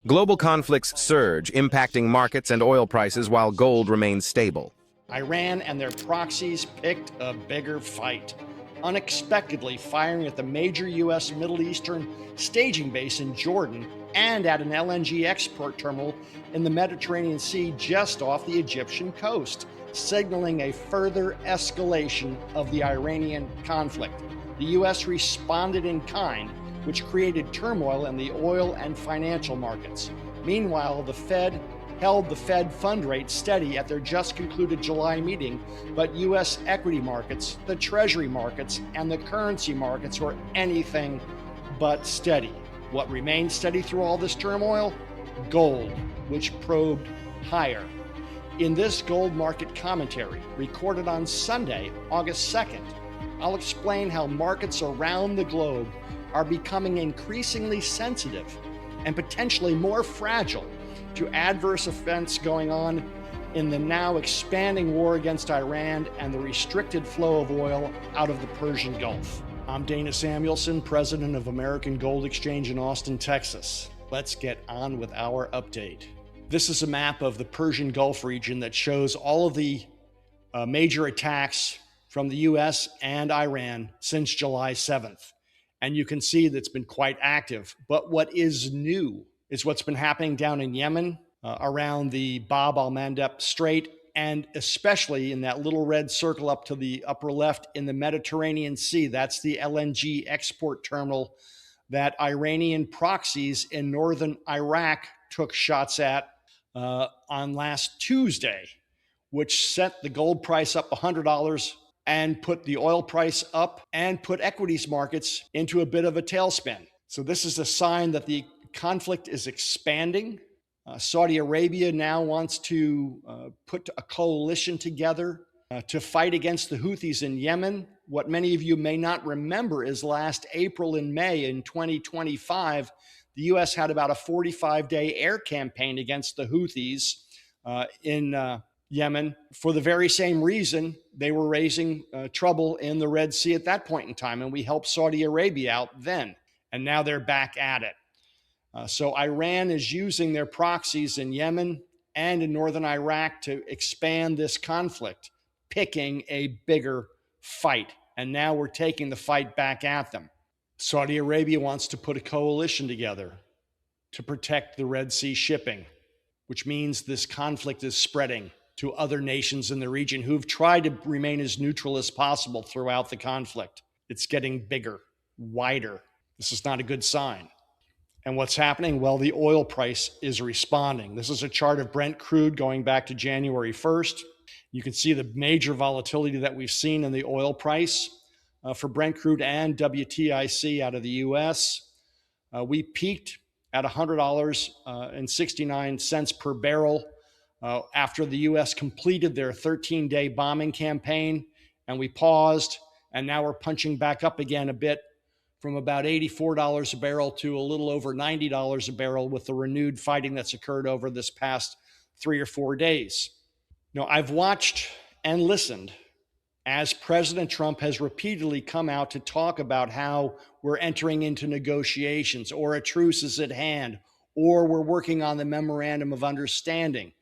Global conflicts surge, impacting markets and oil prices while gold remains stable. Iran and their proxies picked a bigger fight, unexpectedly firing at the major U.S. Middle Eastern staging base in Jordan and at an LNG export terminal in the Mediterranean Sea just off the Egyptian coast, signaling a further escalation of the Iranian conflict. The U.S. responded in kind, which created turmoil in the oil and financial markets. Meanwhile, the Fed held the Fed fund rate steady at their just concluded July meeting, but U.S. equity markets, the Treasury markets, and the currency markets were anything but steady. What remained steady through all this turmoil? Gold, which probed higher. In this gold market commentary, recorded on Sunday, August 2nd, I'll explain how markets around the globe are becoming increasingly sensitive and potentially more fragile to adverse events going on in the now expanding war against Iran and the restricted flow of oil out of the Persian Gulf. I'm Dana Samuelson, president of American Gold Exchange in Austin, Texas. Let's get on with our update. This is a map of the Persian Gulf region that shows all of the major attacks from the US and Iran since July 7th. And you can see that's been quite active. But what is new is what's been happening down in Yemen, around the Bab al-Mandeb Strait, and especially in that little red circle up to the upper left in the Mediterranean Sea. That's the LNG export terminal that Iranian proxies in northern Iraq took shots at on last Tuesday, which sent the gold price up $100 and put the oil price up and put equities markets into a bit of a tailspin. So this is a sign that the conflict is expanding. Saudi Arabia now wants to put a coalition together to fight against the Houthis in Yemen. What many of you may not remember is last April and May in 2025, the U.S. had about a 45-day air campaign against the Houthis in Yemen for the very same reason. They were raising trouble in the Red Sea at that point in time, and we helped Saudi Arabia out then, and now they're back at it. So Iran is using their proxies in Yemen and in northern Iraq to expand this conflict, picking a bigger fight, and now we're taking the fight back at them. Saudi Arabia wants to put a coalition together to protect the Red Sea shipping, which means this conflict is spreading to other nations in the region who've tried to remain as neutral as possible throughout the conflict. It's getting bigger, wider. This is not a good sign. And what's happening? Well, the oil price is responding. This is a chart of Brent crude going back to January 1st. You can see the major volatility that we've seen in the oil price for Brent crude and WTIC out of the US. We peaked at $100.69 per barrel after the U.S. completed their 13-day bombing campaign, and we paused, and now we're punching back up again a bit from about $84 a barrel to a little over $90 a barrel with the renewed fighting that's occurred over this past 3 or 4 days. Now, I've watched and listened as President Trump has repeatedly come out to talk about how we're entering into negotiations, or a truce is at hand, or we're working on the memorandum of understanding,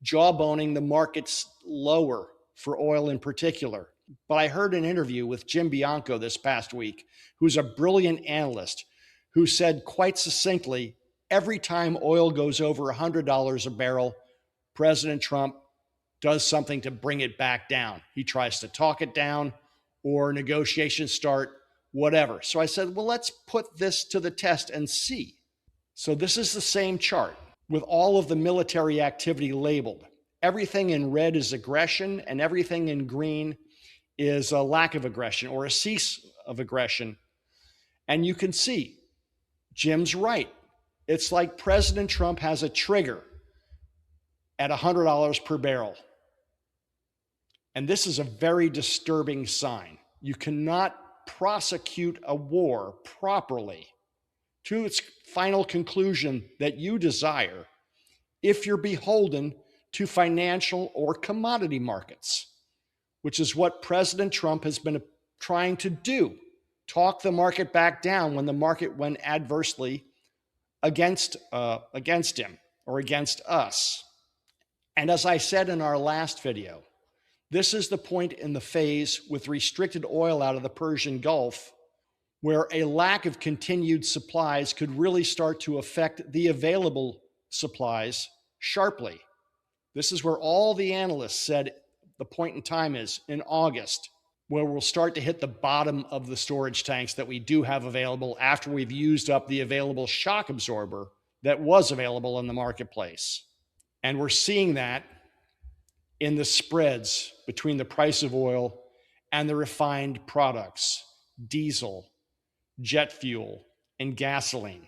jawboning the markets lower for oil in particular. But I heard an interview with Jim Bianco this past week, who's a brilliant analyst, who said quite succinctly, every time oil goes over $100 a barrel, President Trump does something to bring it back down. He tries to talk it down, or negotiations start, whatever. So I said, well, let's put this to the test and see. So this is the same chart with all of the military activity labeled. Everything in red is aggression, and everything in green is a lack of aggression or a cease of aggression. And you can see Jim's right. It's like President Trump has a trigger at $100 per barrel. And this is a very disturbing sign. You cannot prosecute a war properly to its final conclusion that you desire if you're beholden to financial or commodity markets, which is what President Trump has been trying to do. Talk the market back down when the market went adversely against him or against us. And as I said in our last video, this is the point in the phase with restricted oil out of the Persian Gulf where a lack of continued supplies could really start to affect the available supplies sharply. This is where all the analysts said the point in time is in August, where we'll start to hit the bottom of the storage tanks that we do have available after we've used up the available shock absorber that was available in the marketplace. And we're seeing that in the spreads between the price of oil and the refined products, diesel, jet fuel, and gasoline.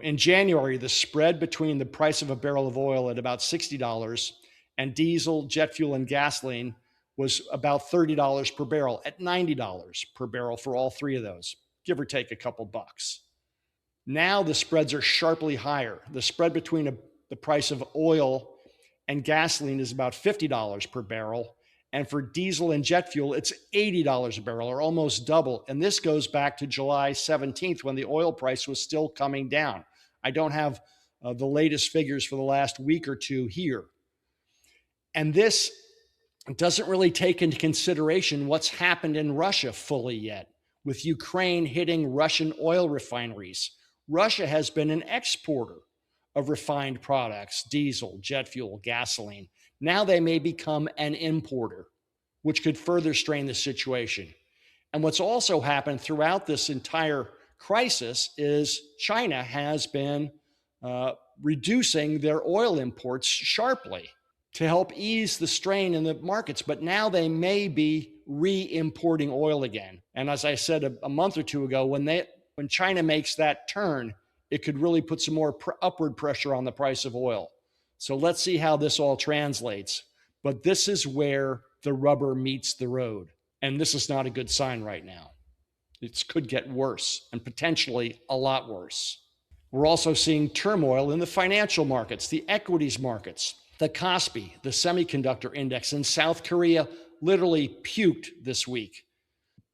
In January, the spread between the price of a barrel of oil at about $60 and diesel, jet fuel, and gasoline was about $30 per barrel at $90 per barrel for all three of those, give or take a couple bucks. Now the spreads are sharply higher. The spread between the price of oil and gasoline is about $50 per barrel. And for diesel and jet fuel, it's $80 a barrel, or almost double. And this goes back to July 17th when the oil price was still coming down. I don't have the latest figures for the last week or two here. And this doesn't really take into consideration what's happened in Russia fully yet, with Ukraine hitting Russian oil refineries. Russia has been an exporter of refined products, diesel, jet fuel, gasoline. Now they may become an importer, which could further strain the situation. And what's also happened throughout this entire crisis is China has been reducing their oil imports sharply to help ease the strain in the markets. But now they may be re-importing oil again. And as I said a month or two ago, when China makes that turn, it could really put some more upward pressure on the price of oil. So let's see how this all translates. But this is where the rubber meets the road. And this is not a good sign right now. It could get worse, and potentially a lot worse. We're also seeing turmoil in the financial markets, the equities markets. The Kospi, the semiconductor index in South Korea, literally puked this week,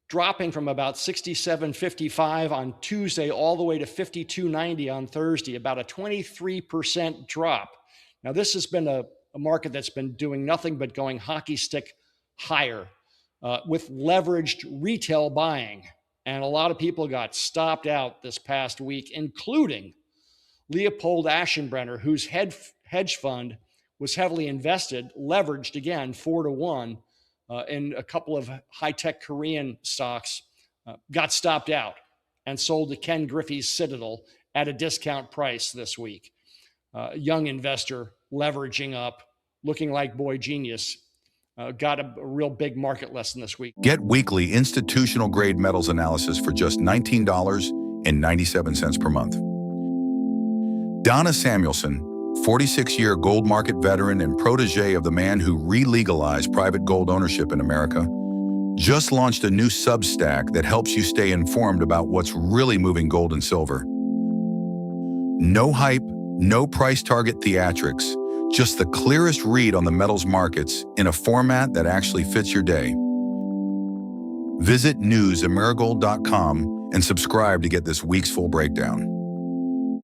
dropping from about 67.55 on Tuesday all the way to 52.90 on Thursday, about a 23% drop. Now, this has been a market that's been doing nothing but going hockey stick higher with leveraged retail buying. And a lot of people got stopped out this past week, including Leopold Aschenbrenner, whose hedge fund was heavily invested, leveraged again 4-1 in a couple of high-tech Korean stocks, got stopped out and sold to Ken Griffey's Citadel at a discount price this week. Young investor leveraging up, looking like boy genius, got a real big market lesson this week. Get weekly institutional-grade metals analysis for just $19.97 per month. Donna Samuelson, 46-year gold market veteran and protege of the man who re-legalized private gold ownership in America, just launched a new Substack that helps you stay informed about what's really moving gold and silver. No hype, no price target theatrics, just the clearest read on the metals markets in a format that actually fits your day. Visit news@amerigold.com and subscribe to get this week's full breakdown.